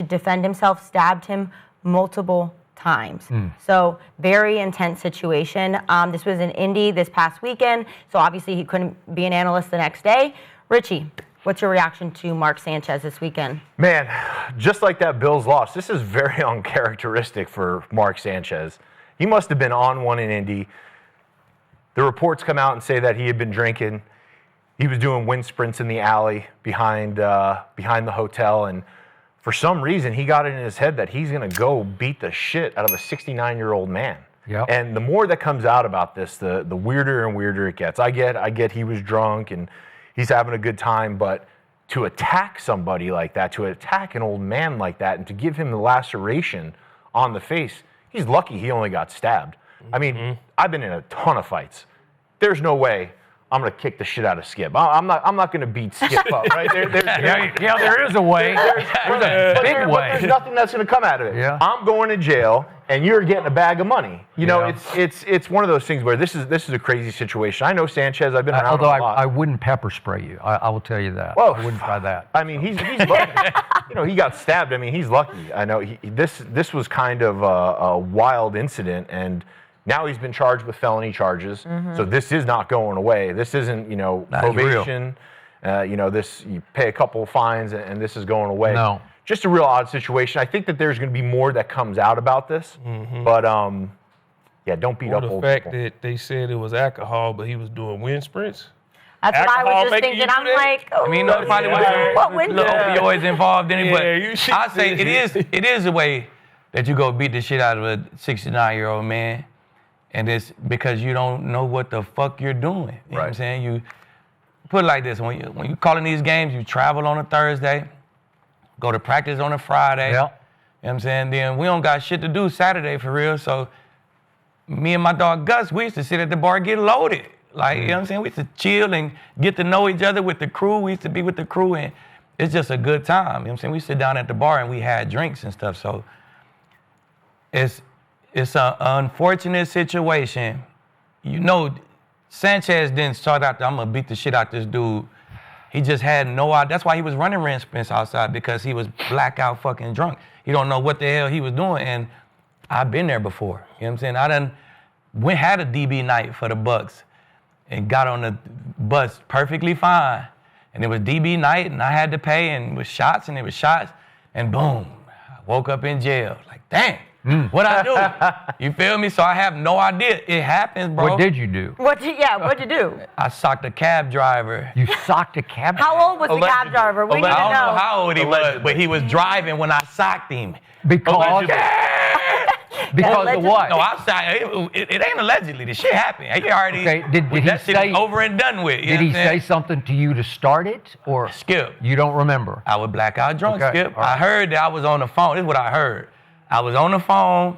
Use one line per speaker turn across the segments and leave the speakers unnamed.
defend himself, stabbed him multiple times. So very intense situation. This was in Indy this past weekend, so obviously he couldn't be an analyst the next day. Richie, what's your reaction to Mark Sanchez this weekend?
Man, just like that Bills loss, this is very uncharacteristic for Mark Sanchez. He must have been on one in Indy. The reports come out and say that he had been drinking. He was doing wind sprints in the alley behind the hotel, and for some reason, he got it in his head that he's going to go beat the shit out of a 69-year-old man.
Yep.
And the more that comes out about this, the weirder and weirder it gets. I get he was drunk and he's having a good time, but to attack somebody like that, to attack an old man like that, and to give him the laceration on the face, he's lucky he only got stabbed. I mean, I've been in a ton of fights. There's no way I'm gonna kick the shit out of Skip. I'm not gonna beat Skip up, right? There
is a way. There's a big way.
There's nothing that's gonna come out of it.
Yeah.
I'm going to jail, and you're getting a bag of money. You know, it's one of those things where this is a crazy situation. I know Sanchez. I've been around
Although
him a lot.
I wouldn't pepper spray you. I will tell you that.
Well,
I wouldn't try that.
I mean, he's lucky. You know, he got stabbed. I mean, he's lucky. I know this was kind of a wild incident, and now he's been charged with felony charges. So this is not going away. This isn't, probation. You pay a couple of fines and this is going away.
No.
Just a real odd situation. I think that there's going to be more that comes out about this. But, don't beat up old people.
The fact that they said it was alcohol, but he was doing wind sprints.
That's
Alcohol
what I was just
making
thinking.
you do
I'm
that?
like, oh,
I mean, no, probably
what
wasn't
window?
opioids involved in it, but
you should
I say
see
it is a way that you go beat the shit out of a 69-year-old man, and it's because you don't know what the fuck you're doing. You know what I'm saying? You put it like this: when you calling these games, you travel on a Thursday, go to practice on a Friday.
Yeah.
You know what I'm saying? Then we don't got shit to do Saturday for real. So me and my dog Gus, we used to sit at the bar, get loaded. Like, you know what I'm saying? We used to chill and get to know each other with the crew. We used to be with the crew, and it's just a good time. You know what I'm saying? We sit down at the bar and we had drinks and stuff. So it's an unfortunate situation. Sanchez didn't start out, I'm gonna beat the shit out this dude. He just had no idea. That's why he was running wind sprints outside, because he was blackout fucking drunk. He don't know what the hell he was doing, and I've been there before. You know what I'm saying? I done had a DB night for the Bucks and got on the bus perfectly fine. And it was DB night, and I had to pay, and it was shots, and boom, I woke up in jail. Like, damn. What'd I do? You feel me? So I have no idea. It happens, bro.
What did you do?
What'd you do?
I socked a cab driver.
You socked a cab driver?
How old was the cab driver? We need to know.
I don't know how old he was, but he was driving when I socked him.
Because of what?
No, it ain't allegedly. The shit happened. He already.
Okay. Did he
that shit
say
is over and done with?
Did he say something to you to start it, or
Skip?
You don't remember?
I was blackout drunk,
Okay.
Skip.
All right.
I heard that I was on the phone. This is what I heard. I was on the phone.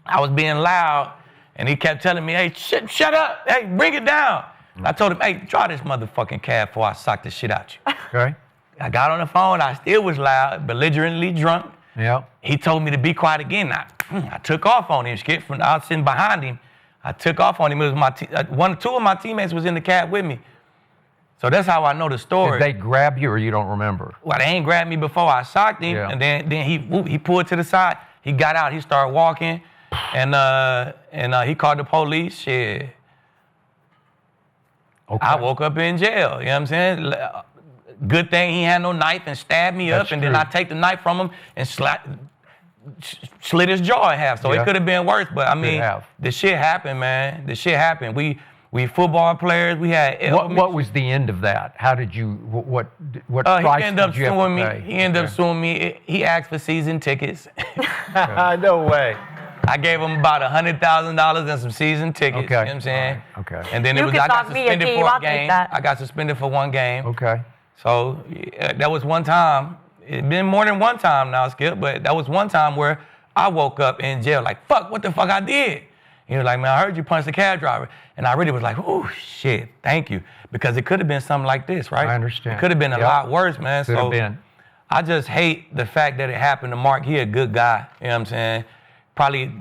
I was being loud, and he kept telling me, "Hey, shut up! Hey, bring it down." I told him, "Hey, draw this motherfucking cab before I sock the shit out you."
Okay.
I got on the phone. I still was loud, belligerently drunk.
Yeah.
He told me to be quiet again. I took off on him, Skip. I was sitting behind him. I took off on him. It was two of my teammates was in the cab with me. So that's how I know the story.
Did they grab you, or you don't remember?
Well, they ain't grabbed me before I socked him,
Yeah.
and then he pulled to the side. He got out. He started walking, and he called the police. Shit.
Okay.
I woke up in jail. You know what I'm saying? Good thing he had no knife and stabbed me up, and then I take the knife from him and slit his jaw in half. So it could have been worse. But I mean, the shit happened, man. The shit happened. We football players. We had.
What was the end of that? How did you? What price
he ended up
did you have to
suing me.
pay?
He ended up suing me. He asked for season tickets.
No way.
I gave him about $100,000 and some season tickets.
Okay.
You know what I'm saying?
Right. Okay.
And then
You
I
can
got
talk me a
suspended
team.
for a
I'll take
game.
that.
I got suspended for one game.
Okay.
So that was one time. It's been more than one time now, Skip, but that was one time where I woke up in jail like, fuck, what the fuck I did? He was like, man, I heard you punch the cab driver. And I really was like, oh, shit, thank you. Because it could have been something like this, right?
I understand.
It could have been a lot worse, man.
Could have been.
I just hate the fact that it happened to Mark. He a good guy, you know what I'm saying? Probably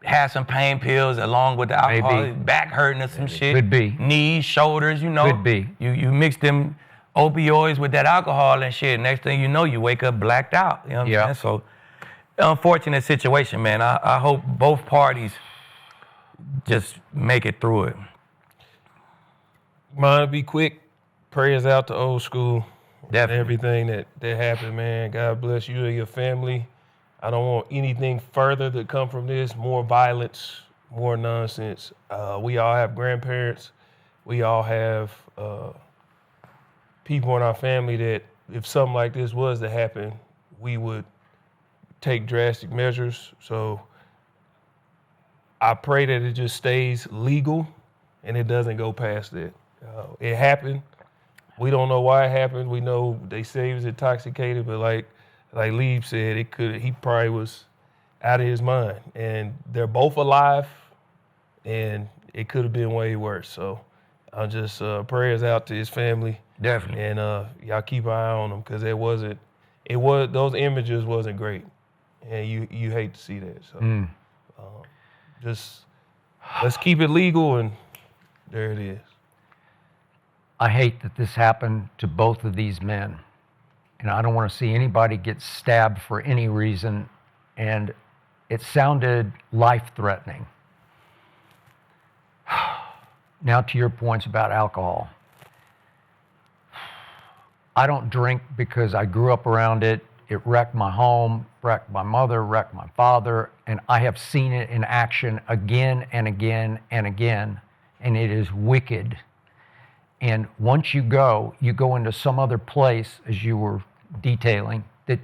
had some pain pills along with the alcohol.
Maybe.
Back hurting or some shit.
Could be.
Knees, shoulders, you know.
Could be.
You mix them opioids with that alcohol and shit. Next thing you know, you wake up blacked out. You know what I'm saying? So, unfortunate situation, man. I hope both parties just make it through it.
Mine be quick. Prayers out to old school.
Definitely.
Everything that happened, man. God bless you and your family. I don't want anything further to come from this. More violence, more nonsense. We all have grandparents. We all have people in our family that if something like this was to happen, we would take drastic measures. So I pray that it just stays legal and it doesn't go past that. It happened. We don't know why it happened. We know they say he was intoxicated, but like Lieb said, he probably was out of his mind. And they're both alive, and it could have been way worse. So I'll just prayers out to his family.
Definitely.
And y'all keep an eye on them because those images wasn't great. And you hate to see that. So just let's keep it legal, and there it is.
I hate that this happened to both of these men. And I don't want to see anybody get stabbed for any reason. And it sounded life-threatening. Now to your points about alcohol. I don't drink because I grew up around it. It wrecked my home, wrecked my mother, wrecked my father, and I have seen it in action again and again and again, and it is wicked. And once you go into some other place, as you were detailing, that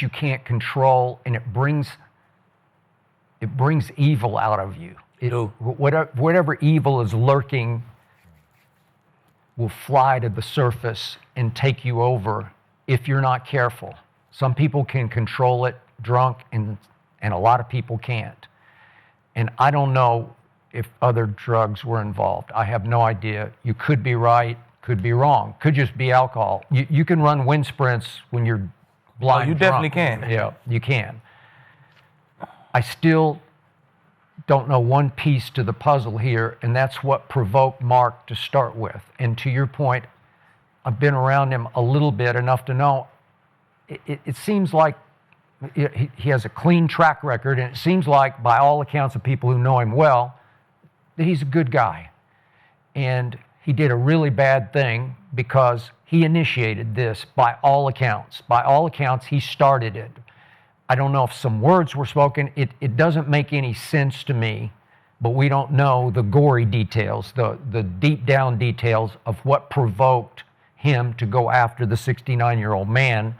you can't control, and it brings evil out of you. Whatever evil is lurking will fly to the surface and take you over if you're not careful. Some people can control it drunk, and a lot of people can't. And I don't know if other drugs were involved. I have no idea. You could be right, could be wrong. Could just be alcohol. You can run wind sprints when you're blind.
You definitely can.
Yeah, you can. I still don't know one piece to the puzzle here, and that's what provoked Mark to start with. And to your point, I've been around him a little bit, enough to know it seems like he has a clean track record, and it seems like, by all accounts of people who know him well, that he's a good guy. And he did a really bad thing because he initiated this by all accounts. By all accounts, he started it. I don't know if some words were spoken. It doesn't make any sense to me, but we don't know the gory details, the deep down details of what provoked him to go after the 69-year-old man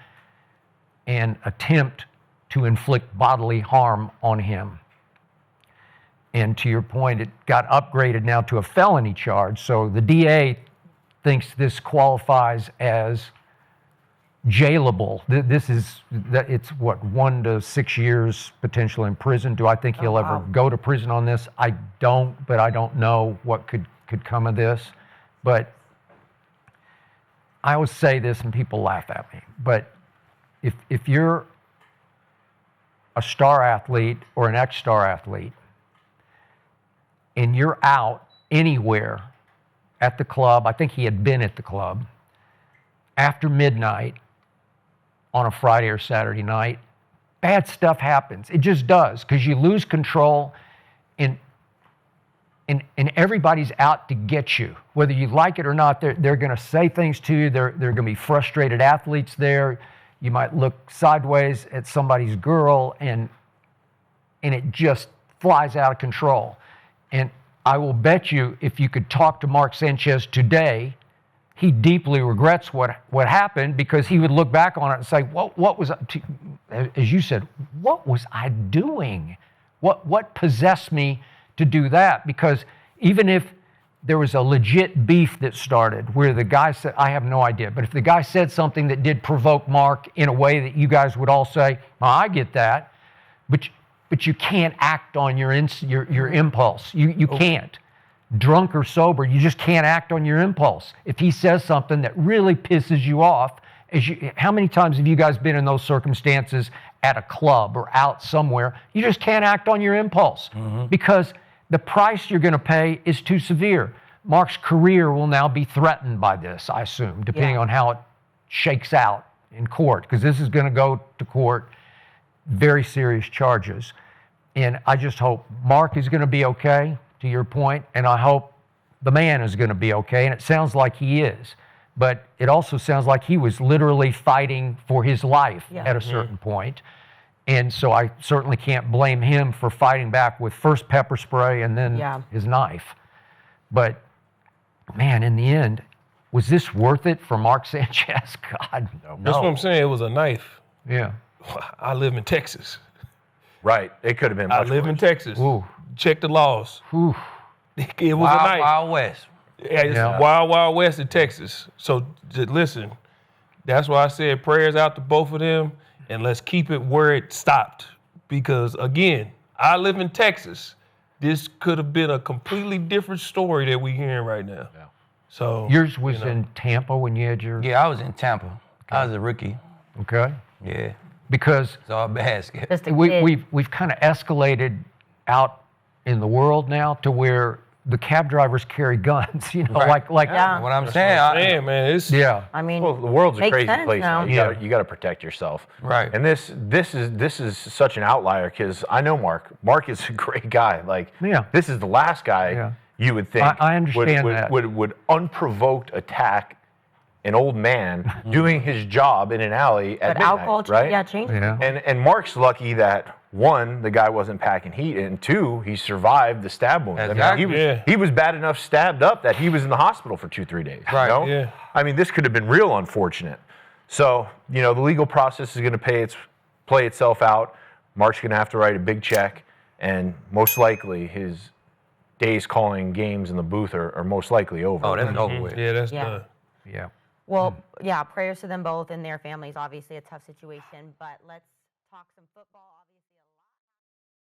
and attempt to inflict bodily harm on him. And to your point, it got upgraded now to a felony charge. So the DA thinks this qualifies as jailable. It's what, 1 to 6 years potential in prison. Do I think he'll ever go to prison on this? I don't, but I don't know what could come of this. But I always say this and people laugh at me, but if you're a star athlete or an ex-star athlete and you're out anywhere at the club, I think he had been at the club, after midnight on a Friday or Saturday night, bad stuff happens. It just does, because you lose control and everybody's out to get you. Whether you like it or not, they're going to say things to you. There are going to be frustrated athletes there. You might look sideways at somebody's girl, and it just flies out of control. And I will bet you, if you could talk to Mark Sanchez today, he deeply regrets what happened, because he would look back on it and say, what was, as you said, what was I doing? What possessed me to do that? Because even if there was a legit beef that started where the guy said, I have no idea, but if the guy said something that did provoke Mark in a way that you guys would all say, well, I get that, but you can't act on your impulse. You can't. Drunk or sober, you just can't act on your impulse. If he says something that really pisses you off, how many times have you guys been in those circumstances at a club or out somewhere? You just can't act on your impulse because the price you're going to pay is too severe. Mark's career will now be threatened by this, I assume, depending
Yeah.
on how it shakes out in court, because this is going to go to court, very serious charges. And I just hope Mark is going to be okay, to your point, and I hope the man is going to be okay, and it sounds like he is. But it also sounds like he was literally fighting for his life at a certain point. And so I certainly can't blame him for fighting back with first pepper spray and then his knife. But, man, in the end, was this worth it for Mark Sanchez? God, no.
That's what I'm saying. It was a knife.
Yeah.
I live in Texas.
Right. It could have been
I
much
live in
worse.
Texas.
Ooh.
Check the laws.
Ooh.
It was a knife.
Wild West.
Yeah, it's
Yeah.
wild, wild west in Texas. So listen, that's why I said prayers out to both of them, and let's keep it where it stopped. Because again, I live in Texas. This could have been a completely different story that we're hearing right now.
Yeah.
So
Yours was in Tampa when you had your...
Yeah, I was in Tampa. I was a rookie.
Okay.
Yeah,
Because
it's all basket.
Just a kid.
we've kind of escalated out in the world now to where the cab drivers carry guns, you know,
Right.
like
Yeah.
What I'm saying,
man, it's
yeah.
I mean,
Well, the world's a
makes
crazy
sense
place
now.
now. You got to protect yourself.
Right.
And this is such an outlier because I know Mark. Mark is a great guy. Like,
Yeah.
this is the last guy
Yeah.
you would think
I understand that.
would unprovoked attack an old man doing his job in an alley at
but
midnight,
alcohol,
right?
changes.
Yeah.
And Mark's lucky that one, the guy wasn't packing heat, and two, he survived the stab wounds. I mean,
Exactly.
he was bad enough stabbed up that he was in the hospital for 2-3 days.
Right.
You know?
Yeah.
I mean, this could have been real unfortunate. So, you know, the legal process is going to play itself out. Mark's going to have to write a big check, and most likely his days calling games in the booth are most likely over.
Oh, that's over with.
yeah, that's
Yeah.
done.
Yeah.
Well, yeah, prayers to them both and their families. Obviously, a tough situation, but let's talk some football. Obviously, a lot.